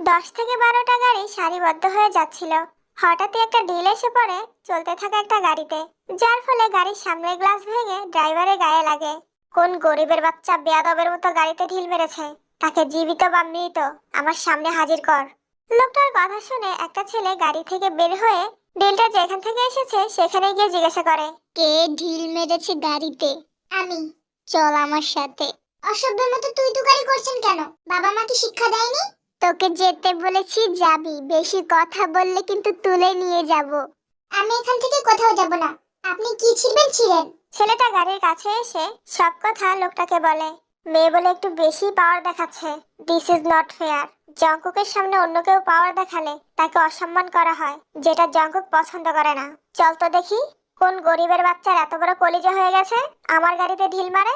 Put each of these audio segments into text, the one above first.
10 থেকে 12টা গাড়ি সারিবদ্ধ হয়ে যাচ্ছিল। হঠাৎই একটা ঢিল এসে পড়ে চলতে থাকা একটা গাড়িতে, যার ফলে গাড়ির সামনের গ্লাস ভেঙে ড্রাইভারের গায়ে লাগে। কোন গরিবের বাচ্চা বেয়াদবের মতো গাড়িতে ঢিল মেরেছে, তাকে জীবিত বা মৃত আমার সামনে হাজির কর। লোকটার কথা শুনে একটা ছেলে গাড়ি থেকে বের হয়ে ঢিলটা যেখান থেকে এসেছে সেখানে গিয়ে জিজ্ঞাসা করে, কে ঢিল মেরেছে গাড়িতে? আমি। চল আমার সাথে। অসভ্যের মতো তুই তুকারি করছেন কেন? বাবা মা কি শিক্ষা দেয়নি? তোকে যেতে বলেছি, যাবি। বেশি কথা বললে কিন্তু তুলে নিয়ে যাব। আমি এখান থেকে কোথাও যাব না। আপনি কি ছিড়বেন ছিড়েন। ছেলেটা গাড়ির কাছে এসে সব কথা লোকটাকে বলে। মেয়ে বলে একটু বেশি পাওয়ার দেখাচ্ছে। This is not fair. জঙ্কুকের সামনে অন্য কেউ পাওয়ার দেখালে তাকে অসম্মান করা হয়, যেটা জঙ্কুক পছন্দ করে না। চল তো দেখি কোন গরিবের বাচ্চার এত বড় কলিজা হয়ে গেছে আমার গাড়িতে ঢিল মারে।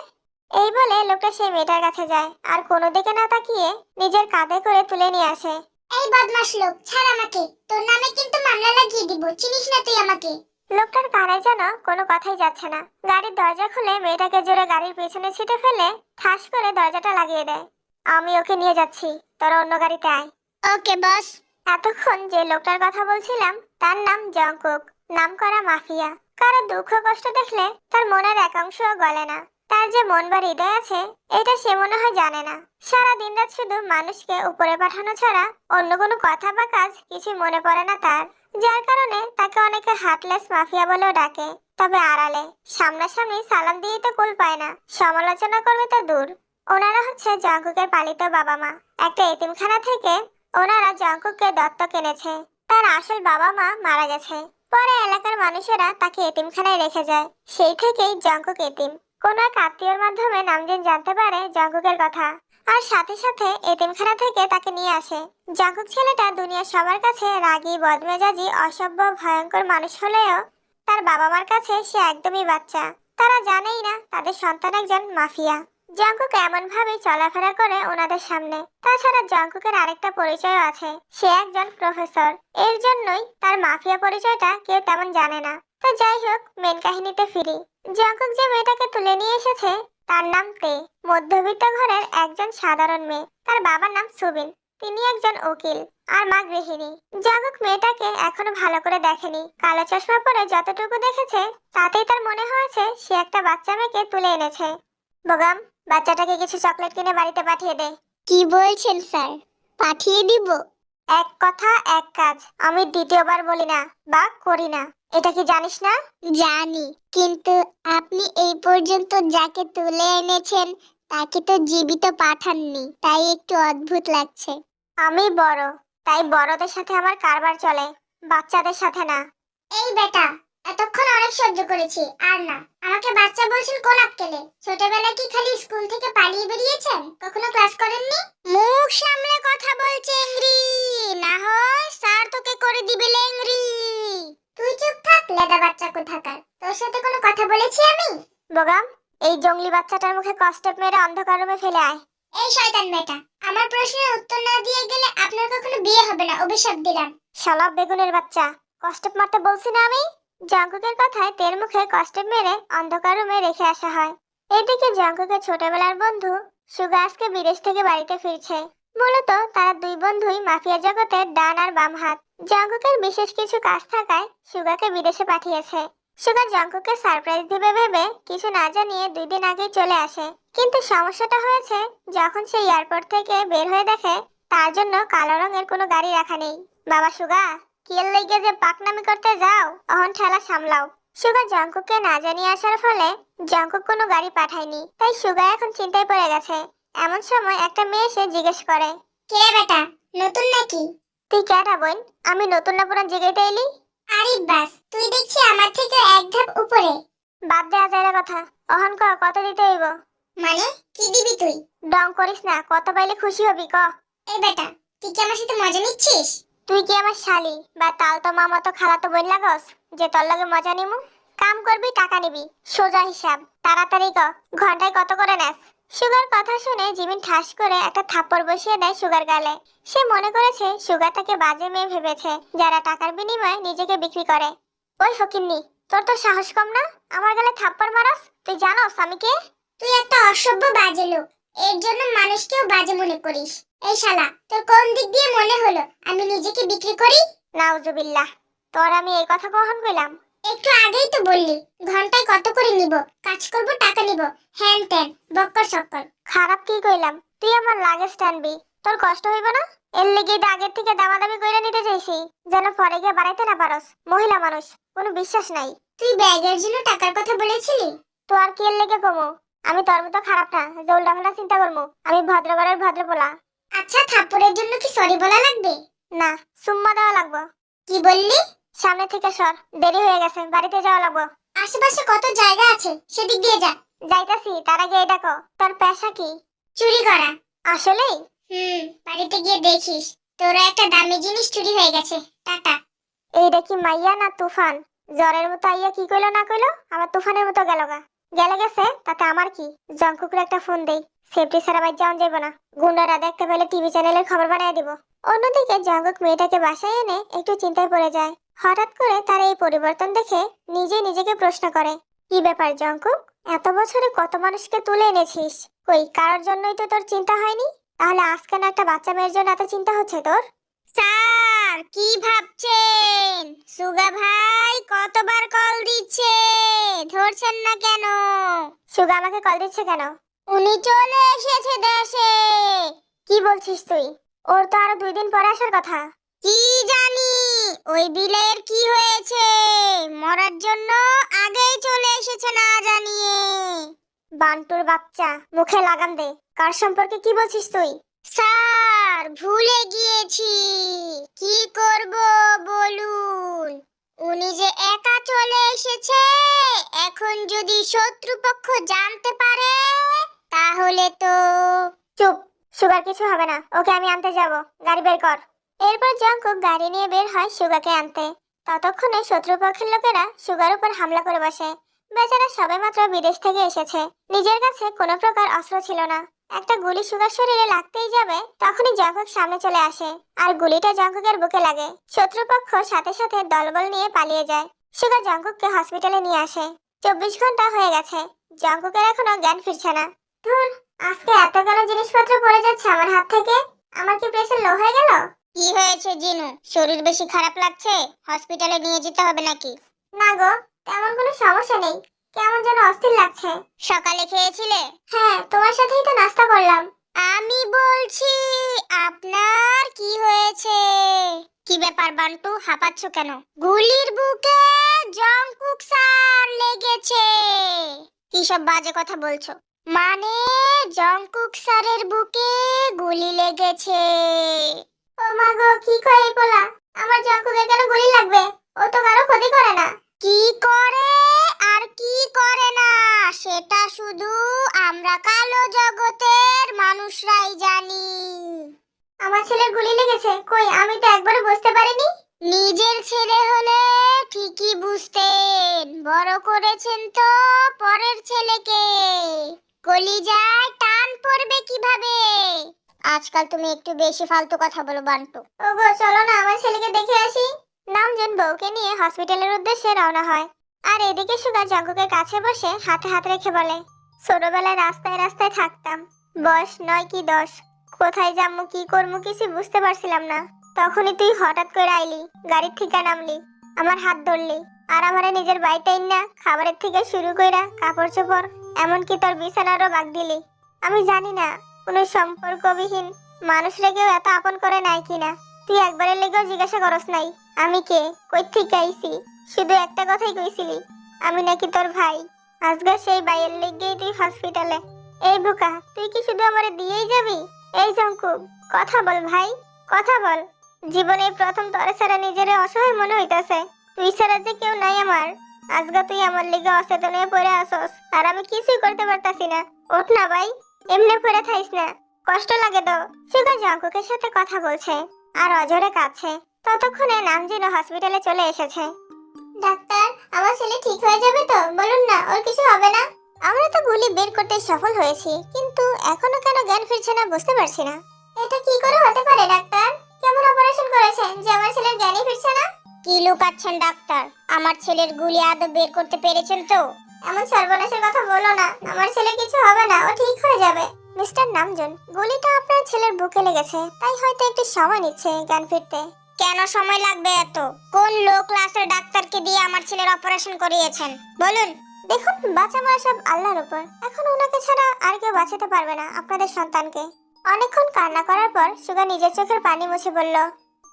এই বলে লোকটা সেই মেয়েটার কাছে যায় আর কোনো দিকে না তাকিয়ে নিজের কাঁধে করে তুলে নিয়ে আসে। এই বদমাশ লোক, ছাড় আমাকে। তোর নামে কিন্তু মামলা লাগিয়ে দিব। চিনিস না তুই আমাকে। লোকটার কানে যেন কোনো কথাই যাচ্ছে না। গাড়ির দরজা খুলে মেয়েটাকে জোরে গাড়ির পেছনে ছিটে ফেলে ঠাস করে দরজাটা লাগিয়ে দেয়। আমি ওকে নিয়ে যাচ্ছি, তোরা অন্য গাড়িতে আয়। ওকে বস। এতক্ষণ যে লোকটার কথা বলছিলাম তার নাম জংকুক, নাম করা মাফিয়া। কারো দুঃখ কষ্ট দেখলে তার মনের একাংশ গলে না। তার যে মন বা হৃদয় আছে এটা সে মনে হয় জানে না। সারা দিন রাত শুধু মানুষকে উপরে পাঠানো ছাড়া অন্য কোনো কথা বা কাজ কিছু মনে পড়ে না তার, যার কারণে তাকে অনেকে হার্টলেস মাফিয়া বলেও ডাকে। তবে আড়ালে সামনাসামনি সালাম দিয়ে তো কুল পায় না, সমালোচনা করবে তো দূর। ওনারা হচ্ছে জংকুকের পালিত বাবা মা। একটা এতিমখানা থেকে ওনারা জংকুককে দত্তক এনেছে। তার আসল বাবা মা মারা গেছে, পরে এলাকার মানুষেরা তাকে এতিমখানায় রেখে যায়। সেই থেকেই জংকুক এতিম। কোনো এক আত্মীয়র মাধ্যমে নামজিন জানতে পারে জংকুকের কথা, আর সাথে সাথে এতিমখানা থেকে তাকে নিয়ে আসে। জংকুক ছেলেটা দুনিয়ার সবার কাছে রাগী, বদমেজাজি, অসভ্য, ভয়ঙ্কর মানুষ হলেও তার বাবা মার কাছে সে একদমই বাচ্চা। তারা জানেই না তাদের সন্তান একজন মাফিয়া। জংকুক এমন ভাবে চলাফেরা করে ওনাদের সামনে। তাছাড়া জংকুকের আরেকটা পরিচয় আছে, সে একজন প্রফেসর। এর জন্যই তার মাফিয়া পরিচয়টা কেউ তেমন জানে না। তো যাই হোক, মেন কাহিনীতে ফিরি। জংকুক যে মেয়েটাকে তুলে নিয়ে এসেছে তার নাম তে। মধ্যবিত্ত ঘরের একজন সাধারণ মেয়ে। তার বাবার নাম সুবিন, তিনি একজন উকিল, আর মা গৃহিণী। জংকুক মেয়েটাকে এখনো ভালো করে দেখেনি। কালো চশমা পরে যতটুকু দেখেছে তাতেই তার মনে হয়েছে সে একটা বাচ্চা মেয়েকে তুলে এনেছে। বোগাম, বাচ্চাটাকে কিছু চকলেট কিনে বাড়িতে পাঠিয়ে দে। কি বলছেন স্যার? পাঠিয়ে দিব? এক কথা এক কাজ, আমি দ্বিতীয়বার বলি না বা করি না। এটা কি জানিস না? জানি, কিন্তু আপনি এই পর্যন্ত যাকে তুলে এনেছেন তাকে তো জীবিত পাঠাননি, তাই একটু অদ্ভুত লাগছে। আমি বড়, তাই বড়দের সাথে আমার কারবার চলে, বাচ্চাদের সাথে না। এই বেটা, এতক্ষণ অনেক সহ্য করেছি, আর না। আমাকে বাচ্চা বলছেন কোন আক্কেলে? ছোটবেলায় কি খালি স্কুল থেকে পালিয়ে বেরিয়েছেন? কখনো ক্লাস করেননি? মুখ সামলে কথা বল চেংড়ি, না হয় স্যার তোকে করে দিবে লেংড়ি। তুই চুপ থাক লেদা বাচ্চা কোথাকার। তোর সাথে কোনো কথা বলেছি আমি? বোগাম, এই জঙ্গলি বাচ্চাটার মুখে কষ্টেপ মেরে অন্ধকার রুমে ফেলে আয়। এই শয়তান বেটা, আমার প্রশ্নের উত্তর না দিয়ে গেলে আপনার কখনো বিয়ে হবে না, অভিশাপ দিলাম। শালা বেগুনের বাচ্চা, কষ্টেপ মারতে বলছি না আমি? জঙ্কুকের কথায় তের মুখে কষ্টেপ মেরে অন্ধকার রুমে রেখে আসা হয়। এদিকে জঙ্কুকের ছোটবেলার বন্ধু সুগা আজকে বিদেশ থেকে বাড়িতে ফিরছে। মূলত তারা দুই বন্ধুই মাফিয়া জগতের ডান আর বাম হাত। জঙ্কুকের বিশেষ কিছু কাজ থাকায় সুগাকে বিদেশে পাঠিয়েছে। সুগা জঙ্কুককে সারপ্রাইজ দিবে ভেবে কিছু না জানিয়ে 2 দিন আগেই চলে আসে। কিন্তু সমস্যাটা হয়েছে যখন সে এয়ারপোর্ট থেকে বের হয়ে দেখে তার জন্য কালো রঙের কোনো গাড়ি রাখা নেই। বাবা সুগা, কিয়ের লেগে যে পাকনামি করতে যাও, অহন ঠেলা সামলাও। সুগা জঙ্কুককে না জানিয়ে আসার ফলে জঙ্কুক কোনো গাড়ি পাঠায়নি, তাই সুগা এখন চিন্তায় পড়ে গেছে। এমন সময় একটা মেয়ে এসে জিজ্ঞেস করে, কে রে বেটা, নতুন নাকি? তুই কেডা বোন? আমি নতুন না পুরান জিগাইতে এলি? আরে বাস, তুই দেখছি আমার থেকে এক ধাপ উপরে। বাদ দে আজাইরা কথা, অহন ক কত দিতে হইব? মানে কি দিবি তুই? ডং করিস না, কত পাইলে খুশি হবি ক। এই বেটা, তুই কি আমার সাথে মজা নিচ্ছিস? তুই কি আমার শালি বা তালতো মামাতো খালাতো বোন লাগস যে তোর লগে মজা নিমু? কাম করবি, টাকা নিবি, সোজা হিসাব। তাড়াতাড়ি ক, ঘন্টায় কত করে নেস? সুগার কথা শুনে জিমিন ঠাস করে একটা থাপ্পড় বসিয়ে দেয় সুগার গালে। সে মনে করেছে সুগা তাকে বাজে মেয়ে ভেবেছে, যারা টাকার বিনিময়ে নিজেকে বিক্রি করে। ওই ফকিন্নি, তোর তো সাহস কম না আমার গালে থাপ্পড় মারাস? তুই জানোস আমি কে? তুই একটা অসভ্য বাজে লোক, এর জন্য মানুষকেও বাজে মনে করিস। এই শালা, তোর কোন দিক দিয়ে মনে হলো আমি নিজেকে বিক্রি করি? নাউজুবিল্লাহ, তোর আমি এই কথা কখন কইলাম? একটু আগেই তো বললি ঘন্টায় কত করে নিব, কাজ করব টাকা নিব, হ্যান ত্যান বক্কর সক্কর। খারাপ কি কইলাম? তুই আমার লাগেজ টানবি, তোর কষ্ট হইব না? এর লেগে তো আগের থেকে দামাদামি কইরা নিতে চাইছি, যেন পরে গিয়ে বাড়াইতে না পারস। মহিলা মানুষ, কোনো বিশ্বাস নাই। তুই ব্যাগের জন্য টাকার কথা বলেছিলি? তো আর কি এর লেগে কমু? আমি তোর মতো খারাপ না যে উল্টাপাল্টা চিন্তা করবো। আমি ভদ্রঘরের ভদ্র পোলা। আচ্ছা, থাপ্পড়ের জন্য কি সরি বলা লাগবে? না, সুম্মা দেওয়া লাগবো। কি বললি? সামনে থেকে সর, দেরি হয়ে গেছে, বাড়িতে যাওয়া লাগবো। আশেপাশে কত জায়গা আছে, সেদিক দিয়ে যা। যাইতাছি, তার আগে এটা কো, তোর পেশা কি? চুরি করা। আসলেই? বাড়িতে গিয়ে দেখিস তোরা একটা দামি জিনিস চুরি হয়ে গেছে। টাটা। এইটা কি মাইয়া না তুফান? জ্বরের মতো আইয়া কি কইলো না কইলো, আবার তুফানের মতো গেল গা। গেলে গেছে, তাতে আমার কি? জঙ্কুকুর একটা ফোন দেই, সেফটি ছাড়া বাইর যাওয়া যাইব না। গুন্ডারা দেখতে পেলে টিভি চ্যানেলের খবর বানিয়ে দিব। অন্যদিকে জঙ্কুক মেয়েটাকে বাসায় এনে একটু চিন্তায় পড়ে যায়। হঠাৎ করে তার এই পরিবর্তন দেখে নিজে নিজেকে প্রশ্ন করে, কি ব্যাপার জঙ্কুক, এত বছরে কত মানুষকে তুলে এনেছিস, কই কারোর জন্যই তো তোর চিন্তা হয়নি? তাহলে আজকে না একটা বাচ্চা মেয়ের জন্য এত চিন্তা হচ্ছে তোর? স্যার, কি ভাবছেন? সুগা ভাই কতবার কল দিচ্ছে, ধরছেন না কেন? সুগা আমাকে কল দিচ্ছে কেন? উনি চলে এসেছে দেশে। কি বলছিস তুই? ওর তো আরো 2 দিন পরে আসার কথা। কি জানি ওই বিলের কি হয়েছে, মরার জন্য আগেই চলে এসেছে না জানিয়ে। বান্টুর বাচ্চা, মুখে লাগাম দে। কার সম্পর্কে কি বলছিস তুই? স্যার, ভুলে গিয়েছি, কি করব বলুন? উনি যে একা চলে এসেছে, এখন যদি শত্রুপক্ষ জানতে পারে তাহলে তো। চুপ, সুগার কিছু হবে না, ওকে আমি আনতে যাব। গাড়ি বের কর। এরপর জঙ্কুক গাড়ি নিয়ে বের হয় সুগাকে আনতে। ততক্ষণে শত্রুপক্ষের লোকেরা সুগার উপর হামলা করে বসে। বেচারা সবেমাত্র বিদেশ থেকে এসেছে, নিজের কাছে কোনো প্রকার অস্ত্র ছিল না। একটা গুলি সুগার শরীরে লাগতেই যাবে, তখনই জঙ্কুক সামনে চলে আসে, আর গুলিটা জঙ্কুকের বুকে লাগে। শত্রুপক্ষ সাথে সাথে দলবল নিয়ে পালিয়ে যায়। সুগা জঙ্কুককে হসপিটালে নিয়ে আসে। 24 ঘন্টা হয়ে গেছে, জঙ্কুকের এখনো জ্ঞান ফিরছে না। ধুর, আজকে এতগুলো জিনিসপত্র পড়ে যাচ্ছে আমার হাত থেকে। আমার কি প্রেসার লো হয়ে গেল? কি হয়েছে জিনু, শরীর বেশি খারাপ লাগছে? হসপিটালে নিয়ে যেতে হবে নাকি? না গো, তেমন কোনো সমস্যা নেই, কেমন যেন অস্থির লাগছে। সকালে খেয়েছিলে? হ্যাঁ, তোমার সাথেই তো নাস্তা করলাম। আমি বলছি, আপনার কি হয়েছে? কি ব্যাপার বান্টু, হাঁপাচ্ছ কেন? গুলির বুকে জঙ্কুক স্যার লেগেছে। কি সব বাজে কথা বলছো? মানে জঙ্কুক স্যারের বুকে গুলি লেগেছে। ও মা গো, কি কয় এই পোলা? আমার জঙ্কুকে কেন গুলি লাগবে? ও তো কারো ক্ষতি করে না। কি করে আর কি করে না সেটা শুধু আমরা কালো জগতের মানুষরাই জানি। আমার ছেলের গুলি লেগেছে, কই আমি তো একবারও বুঝতে পারিনি। নিজের ছেলে হলে ঠিকই বুঝতেন, বড় করেছেন তো পরের ছেলেকে, কলিজায় টান পড়বে কিভাবে? আজকাল তুমি একটু বেশি ফালতু কথা বলো বান্টু। ওগো চলো না, আমার ছেলেকে দেখে আসি। নামজন বউকে নিয়ে হসপিটালের উদ্দেশ্যে রওনা হয়। আর এদিকে সুগা জঙ্কুকের কাছে বসে হাতে হাত রেখে বলে, ছোটবেলায় রাস্তায় রাস্তায় থাকতাম, বয়স 9 কি 10, কোথায় যাবো কি করবো কিছু বুঝতে পারছিলাম না। তখনই তুই হঠাৎ করে আইলি, গাড়ির থেকে নামলি, আমার হাত ধরলি, আর আমারে নিজের বাড়িতেই না খাবারের থেকে শুরু কইরা কাপড় চোপড়, এমনকি তোর বিছানারও বাগ দিলি। আমি জানি না কোনো সম্পর্কবিহীন মানুষরা কেউ এত আপন করে নাই কিনা। তুই একবারের লেগেও জিজ্ঞাসা করস নাই আমি কে, কই থেকে আইছি। শুধু একটা কথাই কইছিলি, আমি নাকি তোর ভাই। আজকে সেই ভাইয়ের লেগেই তুই হসপিটালে। এই বোকা, তুই কি শুধু আমারে দিয়েই যাবি? এই জঙ্কুক, কথা বল ভাই, কথা বল। জীবনে প্রথম তোর ছাড়া নিজের অসহায় মনে হইতাছে। তুই ছাড়া যে কেউ নাই আমার। আজকে তুই আমার লেগে অচেতন হয়ে পড়ে আসস, আর আমি কিছুই করতে পারতাছি না। ওঠ না ভাই, এমনি পড়ে থাইস না, কষ্ট লাগে তো। সুগা জঙ্কুকের সাথে কথা বলছে আর অজরে কাঁদছে। ততক্ষণে নামজিন হসপিটালে চলে এসেছে। ডাক্তার, আমার ছেলে ঠিক হয়ে যাবে তো? বলুন না, ওর কিছু হবে না। আমরা তো গুলি বের করতে সফল হয়েছি, কিন্তু এখনো কেন জ্ঞান ফিরছে না বুঝতে পারছি না। এটা কি করে হতে পারে ডাক্তার? কেমন অপারেশন করেছেন যে আমার ছেলের জ্ঞানই ফিরছে না? কি লুকাচ্ছেন ডাক্তার? আমার ছেলের গুলি আদৌ বের করতে পেরেছেন তো? এমন সর্বনাশের কথা বলো না, আমার ছেলে কিছু হবে না, ও ঠিক হয়ে যাবে। মিস্টার নামজন, গুলিটা আপনার ছেলের বুকে লেগেছে, তাই হয়তো একটু সময় নিচ্ছে জ্ঞান ফিরতে। কেন সময় লাগবে এত? কোন লো ক্লাসের ডাক্তারকে দিয়ে আমার ছেলের অপারেশন করিয়েছেন বলুন? দেখুন, বাঁচা মরা সব আল্লাহর উপর। এখন ওনাকে ছাড়া আর কেউ বাঁচাতে পারবে না আপনাদের সন্তানকে। অনেকক্ষণ কান্না করার পর সুগা নিজের চোখের পানি মুছে বলল,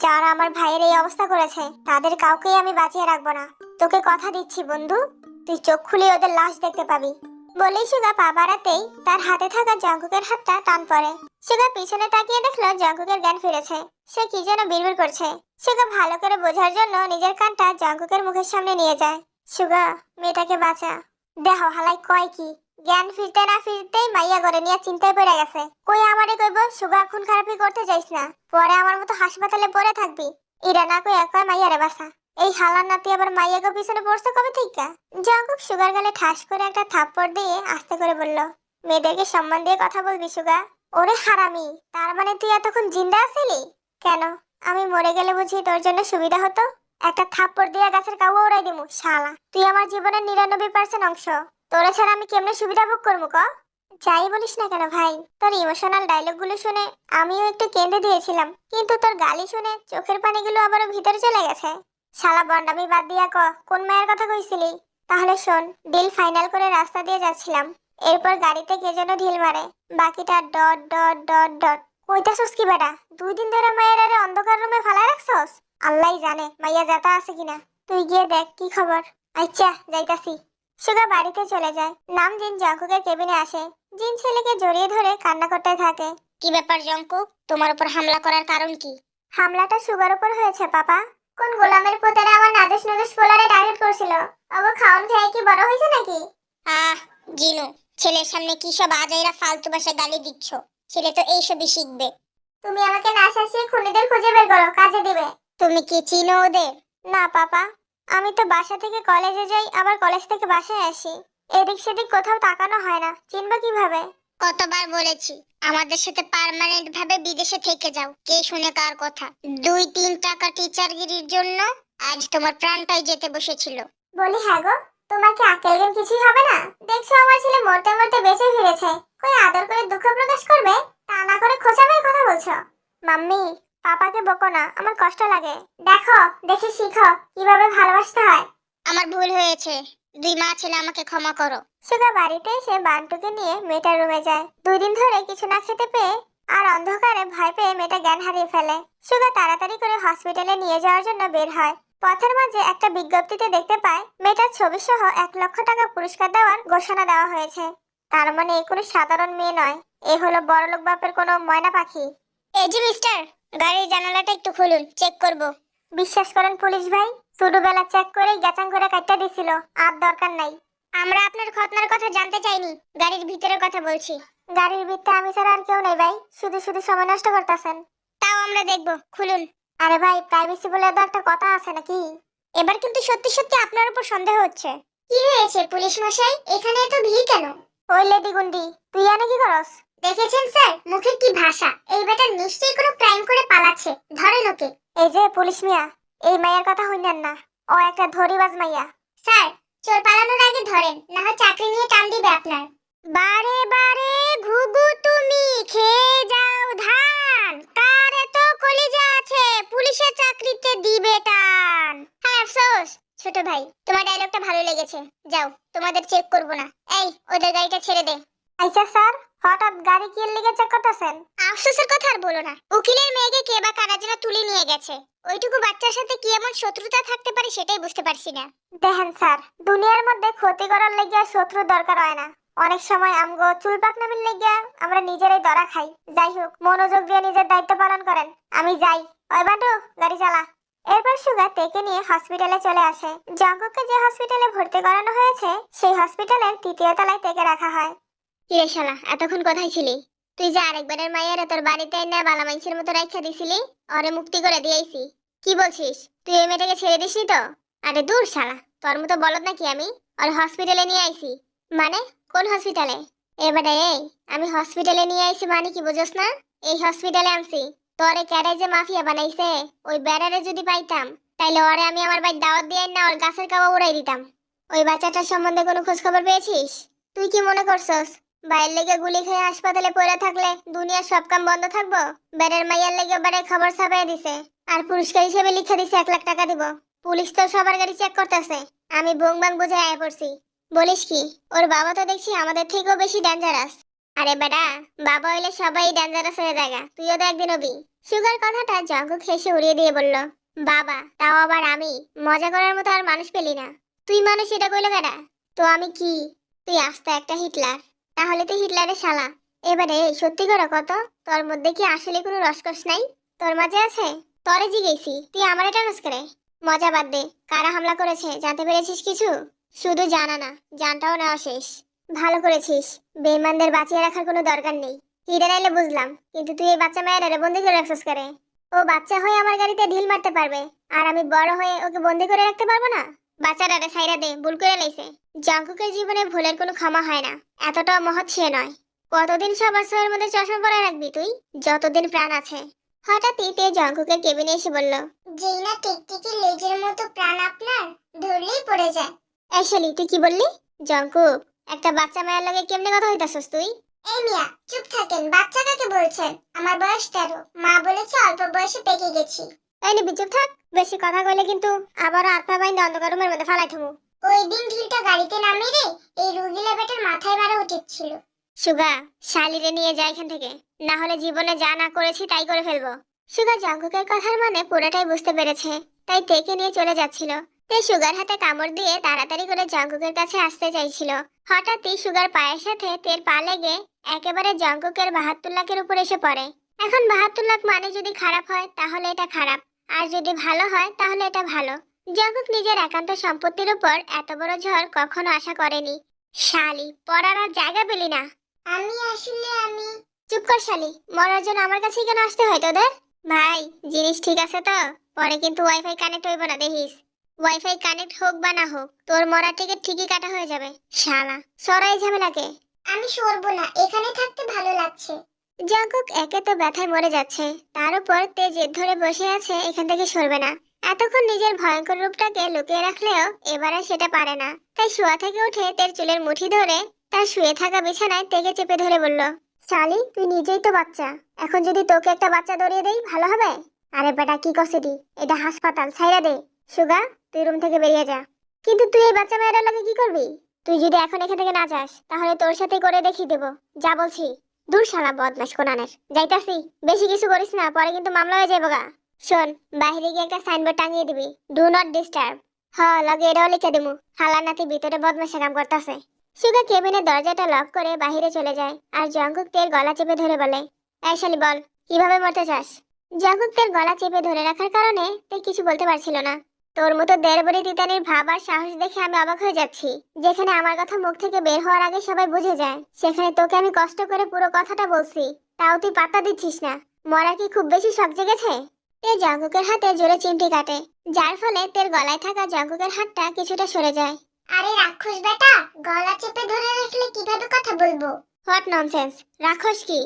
যারা আমার ভাইয়ের এই অবস্থা করেছে তাদের কাউকেই আমি বাঁচিয়ে রাখবো না। তোকে কথা দিচ্ছি বন্ধু, তুই চোখ খুলে ওদের লাশ দেখতে পাবি। বলেই সুগা পা বাড়াতেই তার হাতে থাকা জঙ্কুকের হাতটা টান পড়ে। সুগা পিছনে তাকিয়ে দেখলো জঙ্কুকের জ্ঞান ফিরেছে। সে কি যেন বিড়বিড় করছে। সুগা ভালো করে বোঝার জন্য নিজের কানটা জঙ্কুকের মুখের সামনে নিয়ে যায়। সুগা, মেয়েটাকে বাঁচা। দেহ হালাই কয় কি, জ্ঞান ফিরতে না ফিরতেই মাইয়া ঘরে নিয়ে চিন্তায় পড়ে গেছে। কই আমারে কইব সুগা খুন খারাপি করতে যাইস না, পরে আমার মতো হাসপাতালে পড়ে থাকবি। ইরা না কই একবার মাইয়ারে বাঁচা। এই হালার নাতি আবার মাইয়াকে পিছনে পড়ছে কবে থেকে? জঙ্কুক সুগার গালে ঠাস করে একটা থাপ্পড় দিয়ে আস্তে করে বলল, মেয়েদেরকে সম্মান দিয়ে কথা বলবি সুগা। ওরে হারামি, তার মানে তুই এতক্ষণ জিন্দা আছিলি? কেন, আমি মরে গেলে বুঝি তোর জন্য সুবিধা হতো? একটা থাপ্পড় দিয়ে গাছের কাউয়া উড়াই দিমু শালা। তুই আমার জীবনের 99% অংশ, তোরা ছাড়া আমি কেমনে সুবিধা ভোগ করবো ক? যাই বলিস না কেন ভাই, তোর ইমোশনাল ডায়লগ গুলো শুনে আমিও একটু কেঁদে দিয়েছিলাম, কিন্তু তোর গালি শুনে চোখের পানিগুলো আবারও ভিতরে চলে গেছে। শালা বন্ডামি বাদ দিয়া ক, কোন মায়ের কথা কইছিলি? তাহলে শোন, ডিল ফাইনাল করে রাস্তা দিয়ে যাচ্ছিলাম, এরপর গাড়িতে কে যেন ঢিল মারে। বাকিটা ডট ডট ডট ডট। কইতাছস কি বেটা? 2 দিন ধরে মায়ের আরে অন্ধকার রুমে ফালা রাখছস? আল্লাহই জানে মাইয়া জাতা আছে কিনা। তুই গিয়ে দেখ কি খবর। আচ্ছা, যাইতাছি। সুগা বাড়িতে চলে যায়। নাম জিন জঙ্কুকের কেবিনে আসে। জিন ছেলেকে জড়িয়ে ধরে কান্না করতে থাকে। কি ব্যাপার জঙ্কুক, তোমার উপর হামলা করার কারণ কি? হামলাটা সুগার উপর হয়েছে পাপা। কোন গোলামের পুতেরা আমার নাদুস নুদুস পোলারে টার্গেট করছিল। অব খাওন খেয়ে কি বড় হয়েছে নাকি? আহ জিনু, ছেলের সামনে কি সব আজাইরা ফালতু ভাষায় গালি দিচ্ছ? ছেলে তো এইসবই শিখবে। তুমি আমাকে না শাসিয়ে খুনিদের খুঁজে বের করো, কাজে দিবে। তুমি কি চিনো ওদের? না পাপা, আমি তো বাসা থেকে কলেজে যাই, আবার কলেজ থেকে বাসায় আসি। এদিক সেদিক কোথাও তাকানো হয় না, চিনবা কিভাবে? কতবার বলেছি আমাদের সাথে পার্মানেন্ট ভাবে বিদেশে থেকে যাও, কে শুনে কার কথা? 2-3 টাকা টিচারগিরির জন্য আজ তোমার প্রাণটাই যেতে বসেছিল। বলি হ্যাঁ গো, তোমার কি আকেল জ্ঞান কিছুই হবে না? দেখছো আমার ছেলে মরতে মরতে বেঁচে ফিরেছে, কই আদর করে দুঃখ প্রকাশ করবে? তা না করে খোঁচা মেরে কথা বলছো। মাম্মি, পাপাকে বকো না, আমার কষ্ট লাগে। দেখো, দেখে শিখো কিভাবে ভালোবাসতে হয়। আমার ভুল হয়েছে, 2 মা ছেলে আমাকে ক্ষমা করো। সুগা বাড়িতে এসে বান্টুকে নিয়ে মেয়েটার রুমে যায়। 2 দিন ধরে কিছু না খেতে পেয়ে আর অন্ধকারে ভয় পেয়ে মেয়েটা জ্ঞান হারিয়ে ফেলে। সুগা তাড়াতাড়ি করে হসপিটালে নিয়ে যাওয়ার জন্য বের হয়। পথের মাঝে একটা বিজ্ঞপ্তিতে দেখতে পায় মেয়েটার ছবি সহ 1 লক্ষ টাকা পুরস্কার দেওয়ার ঘোষণা দেওয়া হয়েছে। তার মানে এ কোনো সাধারণ মেয়ে নয়, এ হলো বড়লোক বাপের কোনো ময়না পাখি। এই যে মিস্টার, গাড়ির জানালাটা একটু খুলুন, চেক করব। বিশ্বাস করেন পুলিশ ভাই, ছোটবেলা চেক করে গ্যাচাং করে কাটটা দিছিল, আর দরকার নাই। আমরা আপনার খতনার কথা জানতে চাইনি, গাড়ির ভিতরের কথা বলছি। গাড়ির ভিতরে আমি ছাড়া আর কেউ নেই ভাই, শুধু শুধু সময় নষ্ট করতেছেন। তাও আমরা দেখব, খুলুন। আরে ভাই, প্রাইভেসি বলে তো একটা কথা আছে নাকি? এবার কিন্তু সত্যি সত্যি আপনার উপর সন্দেহ হচ্ছে। কি হয়েছে পুলিশ মশাই, এখানে এত ভিড় কেন? ওই লেডি গুন্ডি, তুই এনে কি করস? দেখেছেন স্যার, মুখের কি ভাষা! এই বেটা নিশ্চয়ই কোনো ক্রাইম করে পালাচ্ছে, ধরেন ওকে। এই যে পুলিশ মিয়া, এই মাইয়ার কথা হইনেন না, ও একটা ধরিবাজ মাইয়া। স্যার, চোর পালানোর আগে ধরেন, না হয় চাকরি নিয়ে টান দিবে আপনার। বারে বারে ঘুঘু তুমি খেয়ে যাও ধান, কার এত কলিজা আছে পুলিশের চাকরিতে দিবে টান। হ্যাঁ আফসোস ছোট ভাই, তোমার ডায়লগটা ভালো লেগেছে। যাও, তোমাদের চেক করব না। এই ওদের গাড়িটা ছেড়ে দে। আচ্ছা স্যার, হঠাৎ গাড়ি কি লিগে চেক করতেছেন? আফসোসের কথা আর বলো না, উকিলের মেয়েকে কে বা কারা যেন তুলে নিয়ে গেছে। ওইটুকু বাচ্চার সাথে কি এমন শত্রুতা থাকতে পারে সেটাই বুঝতে পারছি না। দেখেন স্যার, দুনিয়ার মধ্যে ক্ষতি করার লেগে শত্রু দরকার হয় না, অনেক সময় আমগো চুল পাকনামির লেগে আমরা নিজেরাই ধরা খাই। যাই হোক, মনোযোগ দিয়ে নিজের দায়িত্ব পালন করেন। আমি যাই। ওই বান্টু, গাড়ি চালা। এরপর সুগা তেকে নিয়ে হসপিটালে চলে আসে। জঙ্কুককে যে হসপিটালে ভর্তি করানো হয়েছে সেই হসপিটালের 3য় তলায় তেকে রাখা হয়। কিরে শালা, এতক্ষণ কোথায় ছিলি? তুই যে আরেকবারের মাইয়ারে তোর বাড়িতে এনে বালা মাইনসের মতো রাইখা দিছিলি, ওরে মুক্তি করে দিয়েছি। কি বলছিস, তুই এই মেয়েটাকে ছেড়ে দিসনি তো? আরে দূর শালা, তোর মতো বলদ নাকি আমি? আর হসপিটালে নিয়ে আইছি মানে? কোন হসপিটালে? এবারে এই, আমি হসপিটালে নিয়ে আইছি মানে কি বুঝোস না? এই হসপিটালে আনছি। তোরে ক্যারে যে মাফিয়া বানাইছে, ওই বেড়ারে যদি পাইতাম তাইলে ওরে আমি আমার বাড়ি দাওয়াত দিয়ে না ওর গাছের কাবা উড়াই দিতাম। ওই বাচ্চাটার সম্বন্ধে কোনো খোঁজ খবর পেয়েছিস? তুই কি মনে করছস বাইরের লেগে গুলি খেয়ে হাসপাতালে পড়ে থাকলে দুনিয়ার সব কাম বন্ধ থাকবো? বেড়ের মাইয়ার লেগে বেড়ে খবর ছাপাই দিছে, আর পুরস্কার হিসেবে লিখে দিছে 1 লাখ টাকা দিব। পুলিশ তো সবার গাড়ি চেক করতেছে। আমি বুং বাং বুঝে আয় পড়ছি। বলিস কি, ওর বাবা তো দেখছি আমাদের থেকেও বেশি ডেঞ্জারাস। আরে বেটা, বাবা হইলে সবাই ডেঞ্জারাস হয়ে যায়, তুইও তো একদিন হবি। সুগার কথাটা জঙ্কুক হেসে উড়িয়ে দিয়ে বলল, বাবা তাও আবার আমি? মজা করার মতো আর মানুষ পেলি না। তুই মানুষ এটা কইলো কেডা? তো আমি কি? তুই আস্তে একটা হিটলার। তাহলে তুই হিটলারের শালা। এবারে সত্যি করে কত, তোর মধ্যে কি আসলে কোনো রসকস নাই? তোর মাঝে আছে? তরে জিগেছি, তুই আমার এটা রস করে। মজা বাদ দে, কারা হামলা করেছে জানতে পেরেছিস কিছু? শুধু জানা না, জানটাও নেওয়া শেষ। ভালো করেছিস, বেঈমানদের বাঁচিয়ে রাখার কোনো দরকার নেই। হিরে নাইলে বুঝলাম, কিন্তু তুই এই বাচ্চা মেয়েটারে বন্দি করে রাখছিস করে। ও বাচ্চা হয়ে আমার গাড়িতে ঢিল মারতে পারবে, আর আমি বড় হয়ে ওকে বন্দি করে রাখতে পারবো না? বাচ্চাটারে সাইরা দে, ভুল করে লাইছে। জঙ্কুকের জীবনে ভুলের কোনো ক্ষমা হয় না, এতটা মহৎ সে নয়। কতদিন সবার চোখের মধ্যে চশমা পরে রাখবি তুই, যতদিন প্রাণ আছে? হঠাৎই তে জঙ্কুকের কেবিনে এসে বলল, যেই না টিকটিকি লেজের মতো প্রাণ আপনার, ধরলেই পড়ে যায়। এই শালি তুই কি বললি? জঙ্কুক, একটা বাচ্চা মায়ের লগে কেমনে কথা হইতাছস তুই? এই মিয়া চুপ থাকেন, বাচ্চা কাকে বলছেন? আমার বয়স 13, মা বলেছে অল্প বয়সে পেকে গেছি। এই নিবি, চুপ থাক। বেশি কথা কইলে কিন্তু আবারও আত্মা বাইন্দা অন্ধকার রুমের মধ্যে ফালাই থমু। ওই দিন ঢিলটা গাড়িতে নামিয়ে রে এই রুগিলা বেটার মাথায় মারা উচিত ছিল। সুগা, শালিরে নিয়ে যা এখান থেকে, না হলে জীবনে যা না করেছি তাই করে ফেলবো। সুগা জঙ্কুকের কথার মানে পুরোটাই বুঝতে পেরেছে, তাই তেকে নিয়ে চলে যাচ্ছিল। তে সুগার হাতে কামড় দিয়ে তাড়াতাড়ি করে জঙ্কুকের কাছে আসতে চাইছিল। হঠাৎই সুগার পায়ের সাথে তের পা লেগে একেবারে জঙ্কুকের 72 লাখের উপর এসে পড়ে। এখন 72 লাখ মানে যদি খারাপ হয় তাহলে এটা খারাপ, আর যদি ভালো হয় তাহলে এটা ভালো। জঙ্কুক নিজের একান্ত সম্পত্তির উপর এত বড় ঝড় কখনো আশা করেনি। শালি, পড়ার আর জায়গা পেলি না। আমি চুপ কর শালি, মরার জন্য আমার কাছে কেন আসতে হয় তোদের? ভাই, জিনিস ঠিক আছে তো? পরে কিন্তু ওয়াইফাই কানেক্ট হইব না দেখিস। ওয়াইফাই কানেক্ট হোক বা না হোক, তোর মরার টিকিট ঠিকই কাটা হয়ে যাবে। শালা, সরাই ঝামেলাকে। আমি সরবো না, এখানে থাকতে ভালো লাগছে। জঙ্কুক একে তো ব্যথায় মরে যাচ্ছে, তার উপর তে জেদ ধরে বসে আছে এখান থেকে সরবে না। এতক্ষণ নিজের ভয়ঙ্কর রূপটাকে লুকিয়ে রাখলেও এবারে সেটা পারে না, তাই শোয়া থেকে উঠে তের চুলের মুঠি ধরে তার শুয়ে থাকা বিছানায় তেকে চেপে ধরে বলল, শালি তুই নিজেই তো বাচ্চা, এখন যদি তোকে একটা বাচ্চা ধরিয়ে দেই ভালো হবে? আরে বেটা কি কসিটি, এটা হাসপাতাল, ছাইরা দে। সুগা, তুই রুম থেকে বেরিয়ে যা। কিন্তু তুই এই বাচ্চা মেয়েটার লগে কি করবি? তুই যদি এখন এখান থেকে না যাস তাহলে তোর সাথে করে দেখিয়ে দেবো, যা বলছি। দূর শালা বদমাশ কোনানের, যাইতাছি। বেশি কিছু করিস না, পরে কিন্তু মামলা হয়ে যাবো গা। শোন, বাইরে গিয়ে একটা সাইনবোর্ড টাঙিয়ে দিবি, ডু নট ডিস্টার্ব। লগে এটাও লিখে দিমু, হালার নাতি ভিতরে বদমাশা কাম করতেছে। সুগা কেবিনের দরজাটা লক করে বাইরে চলে যায়, আর জঙ্কুক তের গলা চেপে ধরে বলে, এই শালি বল, কিভাবে মরতে চাস? জঙ্কুক তের গলা চেপে ধরে রাখার কারণে তে কিছু বলতে পারছিল না। তোর মতো দেড়বড়ি তিতানির ভাব আর সাহস দেখে আমি অবাক হয়ে যাচ্ছি। যেখানে আমার কথা মুখ থেকে বের হওয়ার আগে সবাই বুঝে যায়, সেখানে তোকে আমি কষ্ট করে পুরো কথাটা বলছি, তাও তুই পাত্তা দিচ্ছিস না। মরার কি খুব বেশি শখ জেগেছে? তে জঙ্কুকের হাতে জোরে চিমটি কাটে, যার ফলে তের গলায় থাকা জঙ্কুকের হাতটা কিছুটা সরে যায়। আরে রাক্ষস বেটা, গলা চেপে ধরে রাখলে কিভাবে কথা বলবো? হোয়াট ননসেন্স, রাক্ষস কি?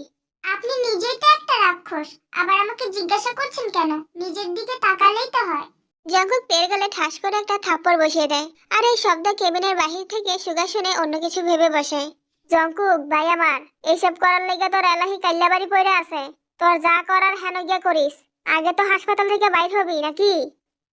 আপনি নিজেই তো একটা রাক্ষস, আবার আমাকে জিজ্ঞাসা করছেন কেন? নিজের দিকে তাকালেই তো হয়। জঙ্কুক তের গলে ঠাস করে একটা থাপ্পড় বসিয়ে দেয়, আর এই শব্দ কেবিনের বাহির থেকে সুগা শুনে অন্য কিছু ভেবে বসে। জঙ্কুক ভাই আমার, এইসব করার লেগে তোর এলাহি কাল্লাবাড়ি পড়ে আছে। তোর যা করার হেন গিয়া করিস, আগে তো হাসপাতাল থেকে বাইর হবি নাকি?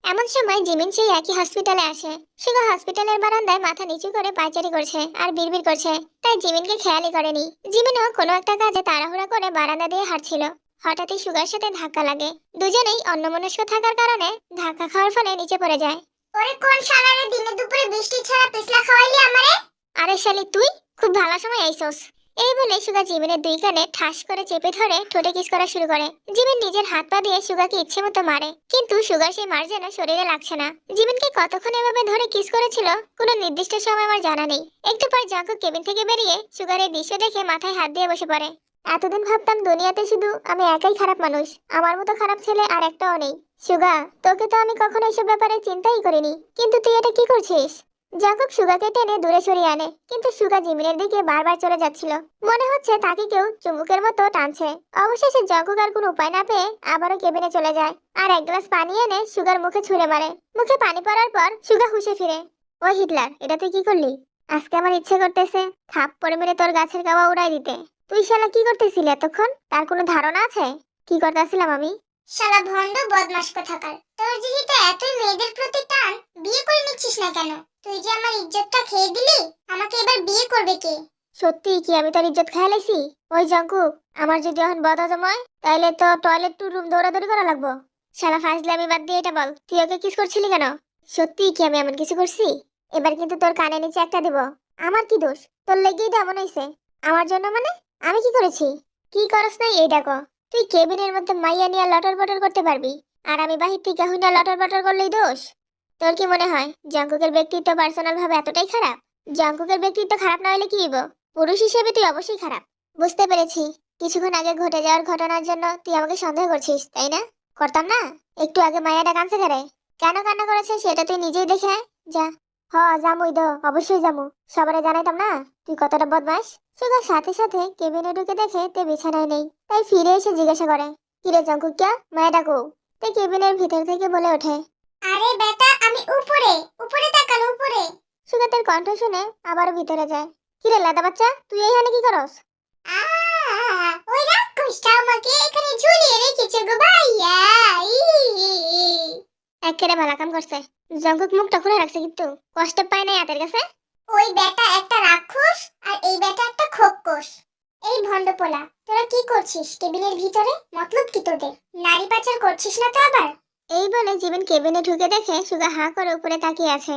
এমন সময় জিমিন সেই একই হসপিটালে আসে। সুগা হসপিটালের বারান্দায় মাথা নিচু করে পায়চারি করছে আর বিড়বিড় করছে, তাই জিমিনকে খেয়ালই করেনি। জিমিনও কোনো একটা কাজে তাড়াহুড়া করে বারান্দা দিয়ে হাঁটছিল। হঠাৎই সুগার সাথে ধাক্কা লাগে, দুজনেই অন্যমনস্ক থাকার কারণে ধাক্কা খাওয়ার ফলে নিচে পড়ে যায়। ওরে কোন শালারে দিনে দুপুরে বৃষ্টি ছাড়া পিছলা খাওয়াইলি আমারে? আরে শালি তুই, খুব ভালো সময় আইছস। এই বলে সুগা জিমিনের দুই কানে ঠাস করে চেপে ধরে ঠোঁটে কিস করা শুরু করে। জিমিন নিজের হাত পা দিয়ে সুগাকে ইচ্ছে মতো মারে, কিন্তু সুগার সেই মার যেন শরীরে লাগছে না। জিমিনকে কতক্ষণ এভাবে ধরে কিস করেছিল কোনো নির্দিষ্ট সময় আমার জানা নেই। একটু পর জঙ্কুক কেবিন থেকে বেরিয়ে সুগারের দৃশ্য দেখে মাথায় হাত দিয়ে বসে পড়ে। এতদিন ভাবতাম দুনিয়াতে শুধু আমি একাই খারাপ মানুষ, আমার মতো খারাপ ছেলে আর একটাও নেই। সুগা, তোকে তো আমি কখনো এসব ব্যাপারে চিন্তাই করিনি, কিন্তু তুই এটা কি করছিস? জঙ্কুক সুগাকে টেনে দূরে সরিয়ে আনে, কিন্তু সুগা জিমিনের দিকে বারবার চলে যাচ্ছিল। মনে হচ্ছে তাকে কেউ চুমুকের মতো টানছে। অবশেষে জঙ্কুক আর কোনো উপায় না পেয়ে আবারও কেবিনে চলে যায়, আর এক গ্লাস পানি এনে সুগার মুখে ছুঁড়ে মারে। মুখে পানি পড়ার পর সুগা হুঁশে ফিরে। ও হিটলার, এটা তুই কি করলি? আজকে আমার ইচ্ছে করতেছে থাপ্পড়ে মেরে তোর গাছের কাবা উড়াই দিতে। তুই শালা কি করতেছিলি এতক্ষণ? তার কোনো ধারণা আছে কি করতেছিলাম আমি? শালা ভন্ড বদমাশ কোথাকার, তোর যেহেতু এতই মেয়েদের প্রতি টান, বিয়ে করে নিচ্ছিস না কেন? তুই যে আমার ইজ্জতটা খেয়ে দিলি, আমাকে এবার বিয়ে করবে কে? সত্যি কি আমি তোর ইজ্জত খেয়ে লাইছি? ওই জঙ্কুক, আমার যদি এখন বদহজম হয় তাইলে তো টয়লেট টু রুম দৌড়াদৌড়ি করা লাগবো। শালা ফাজলামি বাদ দিয়ে এটা বল, তুই ওকে কিস করছিলি কেন? সত্যি কি আমি এমন কিছু করছি? এবার কিন্তু তোর কানে নিচে একটা দিব। আমার কি দোষ? তোর লেগেই তো এমন হইছে। আমার জন্য মানে? আমি কি করেছি? কি করস নাই এই দেখো। তুই কেবিনের মধ্যে মাইয়া নিয়ে লটর বটর করতে পারবি, আর আমি বাহির থেকে হুইনা লটর বটর করলেই দোষ? তোর কি মনে হয় জঙ্কুকের ব্যক্তিত্ব পার্সোনাল ভাবে এতটাই খারাপ? জঙ্কুকের ব্যক্তিত্ব খারাপ না হলে কি হইব? পুরুষ হিসেবে তুই অবশ্যই খারাপ। বুঝতে পেরেছি, কিছুক্ষণ আগে ঘটে যাওয়ার ঘটনার জন্য তুই আমাকে সন্দেহ করছিস, তাই না? করতাম না? একটু আগে মায়াটা কাঁদছে কেন? কেন কান্না করেছে সেটা তুই নিজেই দেখে আয়। যা। হ, যামুই তো, অবশ্যই যামু। সবারে জানাইতাম না তুই কতটা বদমাস। সুগার সাথে সাথে কেবিনে ঢুকে দেখে তে বিছানায় নেই, তাই ফিরে এসে জিজ্ঞাসা করে, কিরে জঙ্কুক, কিয়া মায়াটা কো? তে কেবিনের ভিতর থেকে বলে ওঠে, আরে বেটা, আমি উপরে, উপরে তাকান উপরে। সুগাতের কণ্ঠ শুনে আবার ভিতরে যায়। কিরে লাদা বাচ্চা, তুই এইখানে কি করস? ওই রাক্ষসটা আমাকে এখানে ঝুলিয়ে রেখেছে গো ভাইয়া। ই, ই, ই। একেবারে ভালো কাম করছে। জঙ্কুক মুখটা খুলে রাখছে কিন্তু কষ্ট পায় নাই হাতের কাছে। ওই বেটা একটা রাক্ষস, আর এই বেটা একটা খোকস। এই ভন্ডপোলা, তোরা কি করছিস কেবিনের ভিতরে? মতলব কি তোদের? নারী পাচার করছিস না তো আবার? এই বলে জীবন কেবিনে ঢুকে দেখে সুগা হাঁ করে উপরে তাকিয়ে আছে।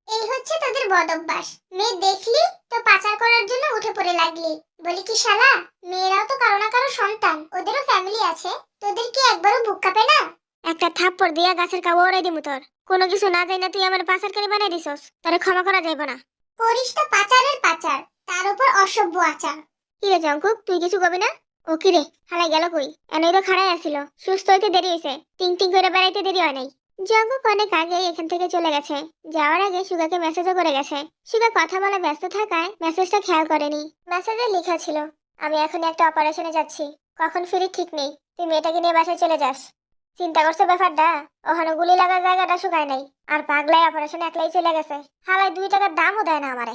এই হচ্ছে তোদের বদ অভ্যাস। মেয়ে দেখলি তো পাচার করার জন্য উঠে পড়ে লাগলি। বলি কি শালা, মেয়েরাও তো কারো না কারো সন্তান, ওদেরও ফ্যামিলি আছে। তোদের কি একবারও বুক কাঁপে না? একটা থাপ্পড় দিয়া গাছের কাবু ওড়াই দিমু তোর। কোনো কিছু না যাই না তুই আমার পাচারকারী বানাই দিছস, তোরে ক্ষমা করা যাইব না। করিস তো পাচারের পাচার, তার উপর অসভ্য আচার। কিরে জঙ্কুক, তুই কিছু কবি না? ও কিরে, হালাই গেল কই? এনেই তো খাড়াই আসিল, সুস্থ হইতে দেরি হইছে, টিং টিং করে বেড়াইতে দেরি হয় নাই। জঙ্কুক অনেক আগে এখান থেকে চলে গেছে। যাওয়ার আগে সুগাকে মেসেজও করে গেছে। সুগা কথা বলা ব্যস্ত থাকায় মেসেজটা খেয়াল করেনি। মেসেজে লেখা ছিল, আমি এখন একটা অপারেশনে যাচ্ছি, কখন ফিরি ঠিক নেই, তুই মেয়েটাকে নিয়ে বাসায় চলে যাস। চিন্তা করছো ব্যাপারটা? ওখানে গুলি লাগার জায়গাটা শুকায় নাই, আর পাগলাই অপারেশনে একলাই চলে গেছে। হালাই 2 টাকার দামও দেয় না আমারে।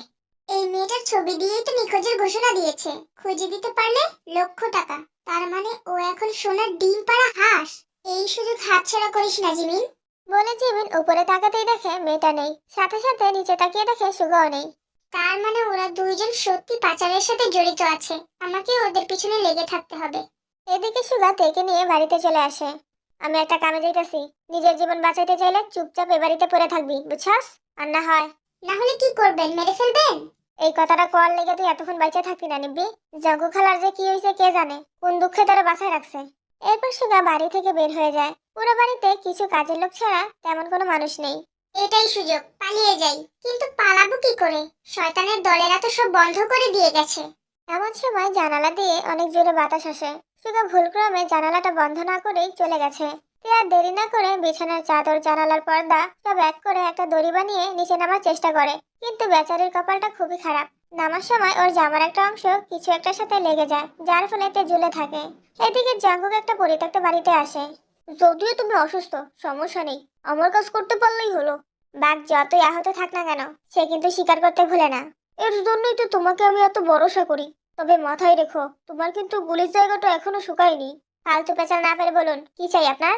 এই মেয়েটার ছবি দিয়েই তো নিখোঁজের ঘোষণা দিয়েছে। খুঁজে দিতে পারলে লক্ষ টাকা। তার মানে ও এখন সোনার ডিম পাড়া হাঁস। এই সুযোগ হাতছাড়া করিস না জিমিন। বলে জিমিন উপরে তাকাতেই দেখে মেয়েটা নেই, সাথে সাথে নিচে তাকিয়ে দেখে সুগাও নেই। তার মানে ওরা দুইজন সত্যি পাচারের সাথে জড়িত আছে। আমাকে ওদের পিছনে লেগে থাকতে হবে। এদিকে সুগা তেকে নিয়ে বাড়িতে চলে আসে। আমি একটা কামে যাইতাছি, নিজের জীবন বাঁচাইতে চাইলে চুপচাপ এ বাড়িতে পড়ে থাকবি, বুঝছস? আর না হয় না হলে কি করবেন? মেরে ফেলবেন? এই কথাটা কোয়ার লেগে তুই এতক্ষণ বাইচা থাকতি না নিব্বি। জগু খালার যে কি হয়েছে কে জানে, কোন দুঃখে তারা বাঁচায় রাখছে। এরপর সুগা বাড়ি থেকে বের হয়ে যায়। পুরো বাড়িতে কিছু কাজের লোক ছাড়া তেমন কোনো মানুষ নেই। এটাই সুযোগ, পালিয়ে যাই। কিন্তু পালাবো কি করে? শয়তানের দলেরা তো সব বন্ধ করে দিয়ে গেছে। এমন সময় জানালা দিয়ে অনেক জোরে বাতাস আসে। সুগা ভুলক্রমে জানালাটা বন্ধ না করেই চলে গেছে। তুই আর দেরি না করে বিছানার চাদর, জানালার পর্দা সব এক করে একটা দড়ি বানিয়ে নিচে নামার চেষ্টা করে, কিন্তু বেচারির কপালটা খুবই খারাপ। নামার সময় ওর জামার একটা অংশ কিছু একটার সাথে লেগে যায়, যার ফলে তে ঝুলে থাকে। এদিকে জাঙ্গুক একটা পরিত্যক্ত বাড়িতে আসে। যদিও তুমি অসুস্থ, সমস্যা নেই, আমার কাজ করতে পারলেই হলো। বাঘ যতই আহত থাক না কেন, সে কিন্তু শিকার করতে ভুলে না। এর জন্যই তো তোমাকে আমি এত ভরসা করি। তবে মাথায় রেখো, তোমার কিন্তু গুলির জায়গাটা এখনো শুকায়নি। ফালতু পেঁচাল না পেরে বলুন, কি চাই আপনার?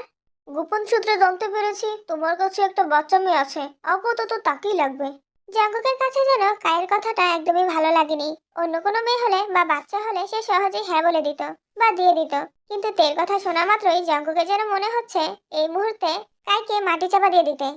গোপন সূত্রে জানতে পেরেছি তোমার কাছে একটা বাচ্চা মেয়ে আছে, আপাতত তাকেই লাগবে। জাঙ্গুকের কাছে যেন কায়ের কথাটা একদমই ভালো লাগেনি। অন্য কোনো মেয়ে হলে বা বাচ্চা হলে সে সহজেই হ্যাঁ বলে দিত বা দিয়ে দিত, কিন্তু তের কথা শোনা মাত্রই জাঙ্গুকের যেন মনে হচ্ছে এই মুহূর্তে কাইকে মাটি চাপা দিয়ে দিতে।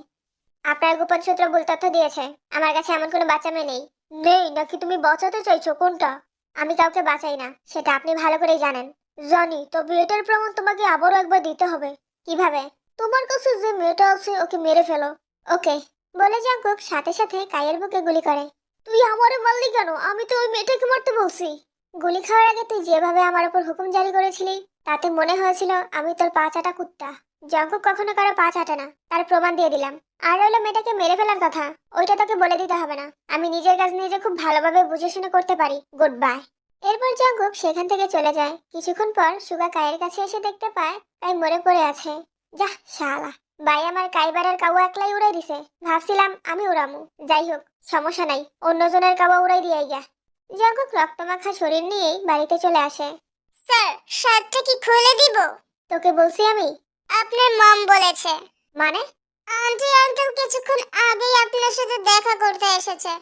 আপনার গোপন সূত্র ভুল তথ্য দিয়েছে, আমার কাছে এমন কোনো বাচ্চা মেয়ে নেই। নেই নাকি তুমি বাঁচাতে চাইছো? কোনটা? আমি কাউকে বাঁচাই না, সেটা আপনি ভালো করেই জানেন। জানি, তবে এটার প্রমাণ তোমাকে আবারও একবার দিতে হবে। কিভাবে? তোমার কাছে যে মেয়েটা আছে ওকে মেরে ফেলো। ওকে। বলে জাঙ্কুক সাথে সাথে কায়ের বুকে গুলি করে। তুই আমারে মারলি কেন? আমি তো ওই মেয়েটাকে মারতে বলছি। গুলি খাওয়ার আগে তুই যেভাবে আমার উপর হুকুম জারি করেছিলি, তাতে মনে হয়েছিল আমি তোর পা চাটা কুত্তা। জাঙ্কুক কখনো কারো পা চাটে না, তার প্রমাণ দিয়ে দিলাম। আর রইলো মেয়েটাকে মেরে ফেলার কথা, ওইটা তোকে বলে দিতে হবে না। আমি নিজের কাজ নিজে খুব ভালোভাবে বুঝে শুনে করতে পারি। Good bye. এরপর জাঙ্কুক সেখান থেকে চলে যায়। কিছুক্ষণ পর সুগা কায়ের কাছে এসে দেখতে পায় কাই মরে পড়ে আছে। যা শালা, ভাই আমার কাইবারের কাউ একলাই উড়াই দিছে। ভাবছিলাম আমি উড়ামু, যাই হোক সমস্যা নাই, অন্যজনের কাবা উড়াই দিয়ে গা। জঙ্কুক রক্তমাখা শরীর নিয়েই বাড়িতে চলে আসে। স্যার, শার্টটা কি খুলে দিব? তোকে বলছি আমি। আপনার মম বলেছে। মানে? আন্টি আঙ্কেল কিছুক্ষণ আগেই আপনার সাথে দেখা করতে এসেছে।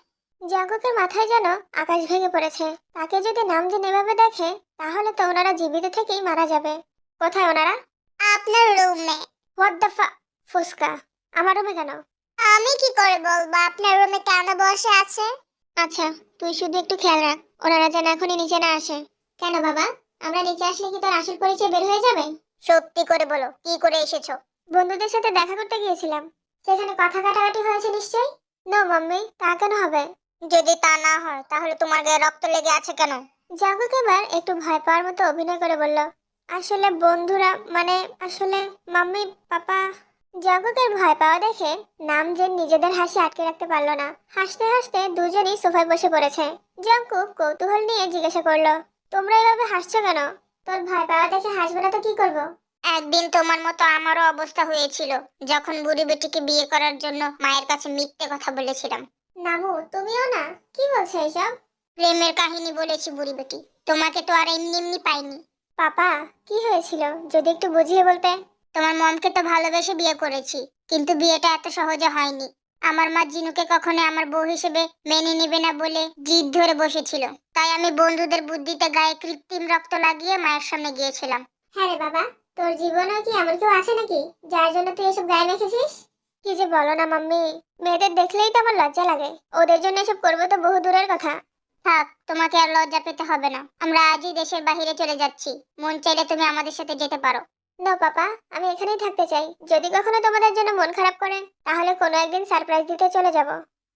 জঙ্কুকের মাথায় যেন আকাশ ভেঙে পড়েছে। তাকে যদি নামজিন এভাবে দেখে তাহলে তো ওনারা জীবিত থেকেই মারা যাবে। কোথায় ওনারা? আপনার রুমে। হোয়াট দ্য ফুসকা, আমার রুমে কেন? আমি কি করে বলবো আপনার রুমে কেন বসে আছে? আচ্ছা, তুই শুধু একটু খেয়াল রাখ ওনারা যেন এখনই নিচে না আসে। কেন বাবা, আমরা নিচে আসলে কি তোর আসল পরিচয় বের হয়ে যাবে? সত্যি করে বলো, কি করে এসেছো? বন্ধুদের সাথে দেখা করতে গিয়েছিলাম, সেখানে কথা কাটাকাটি হয়েছে নিশ্চয়ই। নো মাম্মি, তা কেন হবে? যদি তা না হয় তাহলে তোমার গায়ে রক্ত লেগে আছে কেন? জাঙ্কুক এবার একটু ভয় পাওয়ার মতো অভিনয় করে বলল, আসলে বন্ধুরা মানে আসলে মাম্মি পাপা। জাঙ্কুকের ভয় পাওয়া দেখে নামজেন নিজেদের হাসি আটকে রাখতে পারলো না। হাসতে হাসতে দুজনেই সোফায় বসে পড়েছে। জাঙ্কুক কৌতূহল নিয়ে জিজ্ঞাসা করলো, তোমরা এভাবে হাসছো কেন? তোর ভয় পাওয়া দেখে হাসবে না তো কি করবো? একদিন তোমার মতো আমারও অবস্থা হয়েছিল, যখন বুড়ি বেটিকে বিয়ে করার জন্য মায়ের কাছে মিথ্যে কথা বলেছিলাম। নামু, তুমিও না? কি বলছো এসব? প্রেমের কাহিনী বলেছি বুড়ি বেটি, তোমাকে তো আর এমনি এমনি পাইনি। পাপা, কি হয়েছিল যদি একটু বুঝিয়ে বলতে? তোমার মমকে তো ভালোবেসে বিয়ে করেছি, কিন্তু বিয়েটা এত সহজে হয়নি। আমার মা জিনুকে কখনো আমার বউ হিসেবে মেনে নেবে না বলে জিদ ধরে বসেছিল। তাই আমি বন্ধুদের বুদ্ধিতে গায়ে কৃত্রিম রক্ত লাগিয়ে মায়ের সামনে গিয়েছিলাম। হ্যাঁ রে বাবা, তোর জীবনেও কি এমন কেউ আছে নাকি যার জন্য তুই এসব গায়ে মেখেছিস? কি যে বলো না মাম্মি, মেয়েদের দেখলেই তো আমার লজ্জা লাগে। ওদের জন্য এসব করবো তো বহু দূরের কথা। থাক, তোমাকে আর লজ্জা পেতে হবে না। আমরা আজই দেশের বাইরে চলে যাচ্ছি। মন চাইলে তুমি আমাদের সাথে যেতে পারো। নো পাপা, আমি এখানেই থাকতে চাই। যদি কখনো তোমাদের জন্য মন খারাপ করে তাহলে কোনো একদিন সারপ্রাইজ দিতে চলে যাব।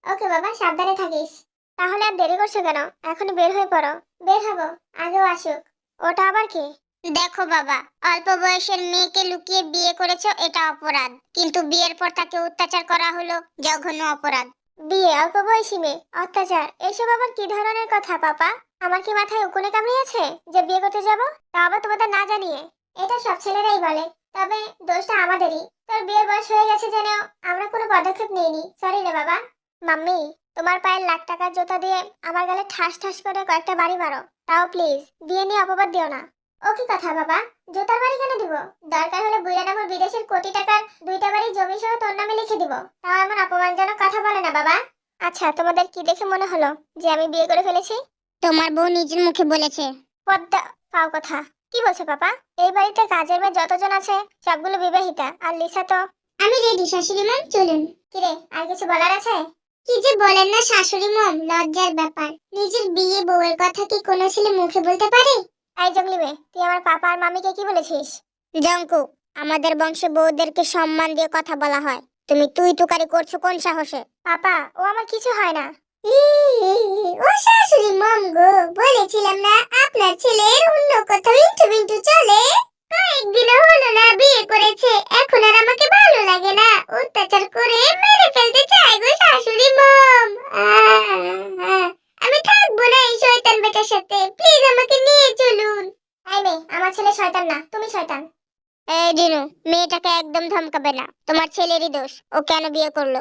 ওকে বাবা, সাবধানে থাকিস। তাহলে আর দেরি করছো কেন? এখনই বের হয়ে পড়ো। বের হবো, আগেও আসুক। ওটা আবার কি? দেখো বাবা, অল্প বয়সের মেয়েকে লুকিয়ে বিয়ে করেছো, এটা অপরাধ। কিন্তু বিয়ের পর তাকে অত্যাচার করা হলো জঘন্য অপরাধ। বিয়ে, অল্প বয়সী মেয়ে, অত্যাচার, এসব আবার কি ধরনের কথা পাপা? আমার কি মাথায় উকুনে কামড়িয়েছে যে বিয়ে করতে যাব, তা আবার তোমাদের না জানিয়ে? এটা সব ছেলেরাই বলে, তবে দোষটা আমাদেরই। তোর বিয়ের বয়স হয়ে গেছে জেনেও আমরা কোনো পদক্ষেপ নিইনি। সরি রে বাবা। মাম্মি, তোমার পায়ের লাখ টাকার জুতা দিয়ে আমার গালে ঠাস ঠাস করে কয়েকটা বাড়ি মারো, তাও প্লিজ বিয়ে নিয়ে অপবাদ দিও না। ও কি কথা বাবা, জুতার বাড়ি কেন দিব? দরকার হলে বুইড়া নামর বিদেশের কোটি টাকার 2টা বাড়ি জমি সহ তোর নামে লিখে দিব। তাও এমন অপমানজনক কথা বলে না বাবা। আচ্ছা, তোমাদের কি দেখে মনে হলো যে আমি বিয়ে করে ফেলেছি? তোমার বউ নিজের মুখে বলেছে। পদ্মা পাও কথা। কি বলছো পাপা? এই বাড়িতে কাজের মেয়ে যতজন আছে সবগুলো বিবাহিতা, আর লিসা তো। আমি রেডি শাশুড়ি মম, চলুন। কিরে, আর কিছু বলার আছে? কি যে বলেন না শাশুড়ি মম, লজ্জার ব্যাপার। নিজের বিয়ে বউয়ের কথা কি কোনো ছেলে মুখে বলতে পারে? এই জঙ্গলি মেয়ে, তুই আমার পাপা আর মামিকে কি বলেছিস? জঙ্কু, আমাদের বংশে বউদেরকে সম্মান দিয়ে কথা বলা হয়। তুমি তুই তুকারি করছো কোন সাহসে? পাপা, ও আমার কিছু হয় না। ও শাশুড়ি মম গো, বলেছিলাম না আপনার ছেলের অন্য কোথাও ইন্টু বিন্টু চলে। কয়েকদিনও হলো না বিয়ে করেছে, এখন আর আমাকে ভালো লাগে না, অত্যাচার করে মেরে ফেলতে চায় গো শাশুড়ি মম। আমি থাকবো না এই শয়তান বেটার সাথে, প্লিজ আমাকে নিয়ে চলুন। এই মেয়ে, আমার ছেলে শয়তান না, তুমি শয়তান। এই দিনু, মেয়েটাকে একদম ধমকাবে না, তোমার ছেলেরই দোষ, ও কেন বিয়ে করলো।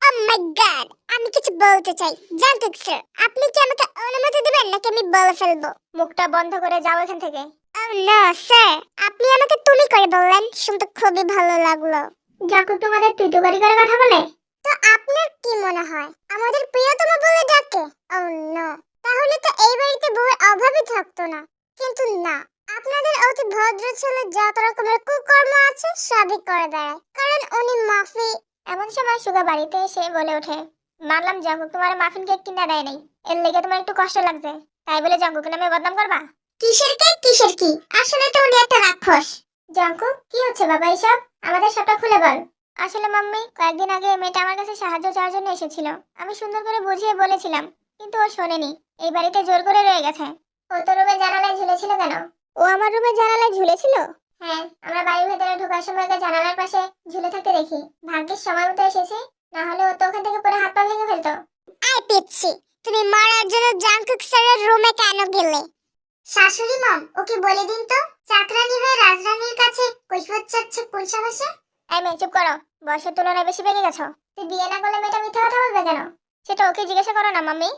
ও মাই গড, আমি কিছু বলতে চাই। জাঙ্কুক স্যার, আপনি কি আমাকে অনুমতি দিবেন নাকি আমি বলে ফেলবো? মুখটা বন্ধ করে যাও এখান থেকে। Oh no, স্যার, আপনি আমাকে তুমি করে বললেন, শুনতে খুবই ভালো লাগলো। যখন তোমাদের তুতুকারি করে কথা বলে। তো আপনার কি মনে হয় আমাদের প্রিয়তমা বলে ডাকে? Oh no, তাহলে তো এই বাড়িতে বউয়ের অভাবই থাকতো না। কিন্তু না, আপনাদের অতি ভদ্র ছেলে যত রকমের কুকর্ম আছে সবই করে বেড়ায়, কারণ উনি মাফি। এমন সময় সুগা বাড়িতে এসে বলে ওঠে, মানলাম জঙ্কুক তোমার মাফিন কেক কিনা দেয় নাই, এর লেগে তোমার একটু কষ্ট লাগছে, তাই বলে জঙ্কুক নামে বদনাম করবা? কিসের কেক, কিসের কি? আসলে তো উনি একটা রাক্ষস। জঙ্কুক, কি হচ্ছে বাবা এসব? আমাদের সবটা খুলে বল। আসলে মাম্মি, কয়েকদিন আগে মেয়েটা আমার কাছে সাহায্য চাওয়ার জন্য এসেছিল। আমি সুন্দর করে বুঝিয়ে বলেছিলাম, কিন্তু ও শোনেনি। এই বাড়িতে জোর করে রয়ে গেছে। ও তো রুমে জানালায় ঝুলেছিল কেন? ও আমার রুমে জানালায় ঝুলেছিল? হ্যাঁ, আমরা বাড়ির ভেতরে ঢোকার সময় ওকে জানালার পাশে ঝুলে থাকতে দেখি। ভাগ্যের সময় মতো এসেছে, না হলে ও তো ওখান থেকে পরে হাত পা ভেঙে ফেলতো। আই পিচ্ছি, তুমি মারার জন্য জাঙ্কুক স্যারের রুমে কেন গেলে? শাশুড়ি মম, ওকে বলে দিন তো চাকরানি হয়ে রাজরানীর কাছে কৈফিয়ত চাচ্ছে কোন সাহসে? এই মেয়ে চুপ করো, বয়সের তুলনায় বেশি বেড়ে গেছো। তুই বিয়ে না করলে মেয়েটা মিথ্যে কথা বলবে কেন? সেটা ওকে জিজ্ঞাসা করো না মাম্মি।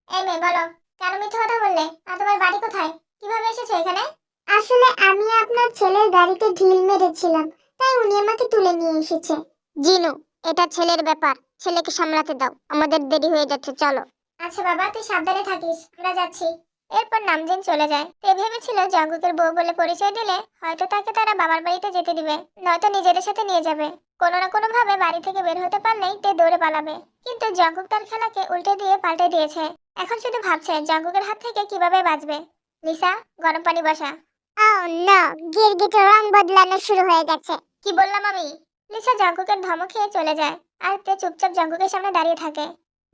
এই মেয়ে বলো, কেন মিথ্যে কথা বললে? আর তোমার বাড়ি কোথায়? কিভাবে এসেছো এখানে? আসলে আমি আপনার ছেলের গাড়িতে ঢিল মেরেছিলাম, তাই উনি আমাকে তুলে নিয়ে এসেছে। জিনু, এটা ছেলের ব্যাপার, ছেলেকে সামলাতে দাও, আমাদের দেরি হয়ে যাচ্ছে, চলো। আচ্ছা বাবা, তুই সাবধানে থাকিস, আমরা যাচ্ছি। এরপর নামজিন চলে যায়। তে ভেবেছিল জঙ্কুকের বউ বলে পরিচয় দিলে হয়তো তাকে তারা বাবার বাড়িতে যেতে দিবে, নয়তো নিজেদের সাথে নিয়ে যাবে। কোনো না কোনো ভাবে বাড়ি থেকে বের হতে পারলেই তে দৌড়ে পালাবে। কিন্তু জঙ্কুক তার খেলাকে উল্টে দিয়ে পাল্টে দিয়েছে। এখন শুধু ভাবছে জঙ্কুকের হাত থেকে কিভাবে বাঁচবে। লিসা, গরম পানি বসা। Oh no, গিরগিটির রং বদলানো শুরু হয়ে গেছে। কি বললাম আমি? লিসা জঙ্কুকের ধমক খেয়ে চলে যায়। আর তে চুপচাপ জঙ্কুকের সামনে দাঁড়িয়ে থাকে।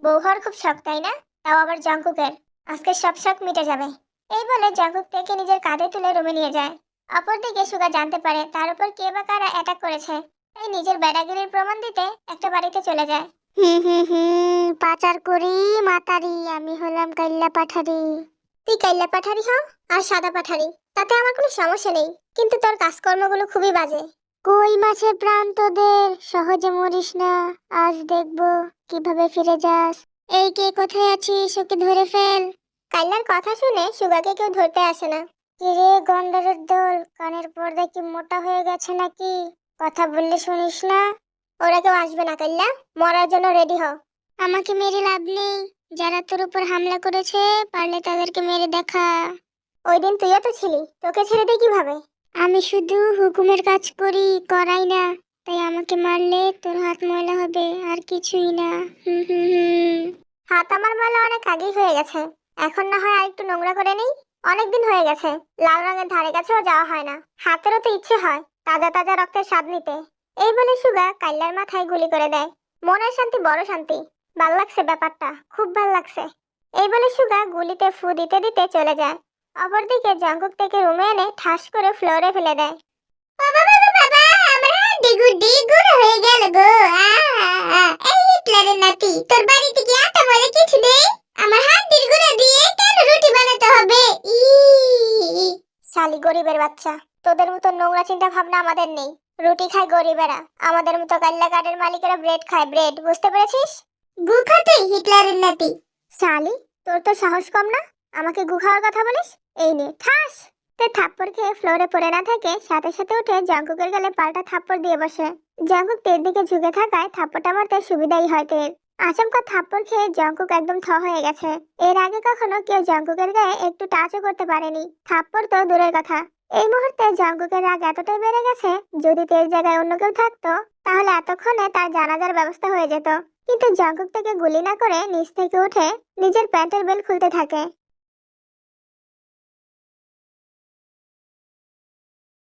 বউ হওয়ার খুব শখ, তাই না? তাও আবার জঙ্কুকের। আজকে সব শখ মিটে যাবে। এই বলে জঙ্কুক তেকে নিজের কাঁধে তুলে রুমে নিয়ে যায়। অপরদিকে সুগা জানতে পারে তার উপর কে বা কারা অ্যাটাক করেছে। তাই নিজের বেড়াগিরির প্রমাণ দিতে একটা বাড়িতে চলে যায়। পাচার করি মাতারি, আমি হলাম কাইল্লা পাঠারি। তুই কাইল্লা পাঠারি হ আর সাদা পাঠারি, তাতে আমার কোনো সমস্যা নেই, কিন্তু তোর কাজকর্মগুলো খুবই বাজে। কই মাছের প্রাণ তোদের, সহজে মরিস না, আজ দেখবো কিভাবে ফিরে যাস। এই কে কোথায় আছিস, ওকে ধরে ফেল। কাইল্লার কথা শুনে সুগাকে কেউ ধরতে আসে না। কিরে গন্ডারের দল, কানের পর্দা কি মোটা হয়ে গেছে নাকি? কথা বললে শুনিস না? ওরা কেউ আসবে না কাইল্লা, মরার জন্য রেডি হ। আমাকে মেরে লাভ নেই, যারা তোর উপর হামলা করেছে পারলে তাদেরকে মেরে দেখা। ওই দিন তুইও তো ছিলি, তোকে ছেড়ে দিই কিভাবে? আমি শুধু হুকুমের কাজ করি, করাই না, তাই আমাকে মারলে তোর হাত ময়লা হবে, আর কিছুই না। হুম হুম হুম। হাত আমার মালা অনেক আগেই হয়ে গেছে, এখন না হয় আর একটু নোংরা করে নেই। অনেকদিন হয়ে গেছে লাল রঙের ধারে কাছেও যাওয়া হয় না, হাতেরও তো ইচ্ছে হয় তাজা তাজা রক্তের স্বাদ নিতে। এই বলে সুগা কাইল্লার মাথায় গুলি করে দেয়। মনের শান্তি বড় শান্তি, ভাল লাগছে ব্যাপারটা, খুব ভাল লাগছে। এই বলে সুগা গুলিতে ফু দিতে দিতে চলে যায়। অপরদিকে জঙ্কুক থেকে রুমে এনে ঠাস করে ফ্লোরে ফেলে দেয়। বাবা বাবা বাবা, আমার হাড্ডি গুড্ডি গুঁড়ো হয়ে গেল গো। এই হিটলারের নাতি, তোর বাড়িতে কি আটা ময়দা কিছু নেই? আমার হাড্ডির গুঁড়ো দিয়ে কেন রুটি বানাতে হবে? ই শালি গরিবের বাচ্চা, তোদের মতো নোংরা চিন্তা ভাবনা আমাদের নেই। রুটি খায় গরিবেরা, আমাদের মতো কাল্লা কাঠের মালিকেরা ব্রেড খায়, ব্রেড, বুঝতে পেরেছিস? গু খাতে হিটলারের নাতি। শালি, তোর তো সাহস কম না, আমাকে গু খাওয়ার কথা বলিস? এই নে ঠাস। তে থাপ্পড় খেয়ে ফ্লোরে পড়ে না থেকে সাথে সাথে উঠে জঙ্কুকের গালে পাল্টা থাপ্পড় দিয়ে বসে। জঙ্কুক তের দিকে ঝুঁকে থাকায় থাপ্পড়টা মারতে সুবিধাই হয় তের। আচমকা থাপ্পড় খেয়ে জঙ্কুক একদম থ হয়ে গেছে। এর আগে কখনো কেউ জঙ্কুকের গায়ে একটু টাচও করতে পারেনি, থাপ্পড় তো দূরের কথা। এই মুহূর্তে জঙ্কুকের রাগ এতটাই বেড়ে গেছে, যদি তের জায়গায় অন্য কেউ থাকতো তাহলে এতক্ষণে তার জানাজার ব্যবস্থা হয়ে যেত। কিন্তু জঙ্কুক থেকে গুলি না করে নিচ থেকে উঠে নিজের প্যান্টের বেল্ট খুলতে থাকে।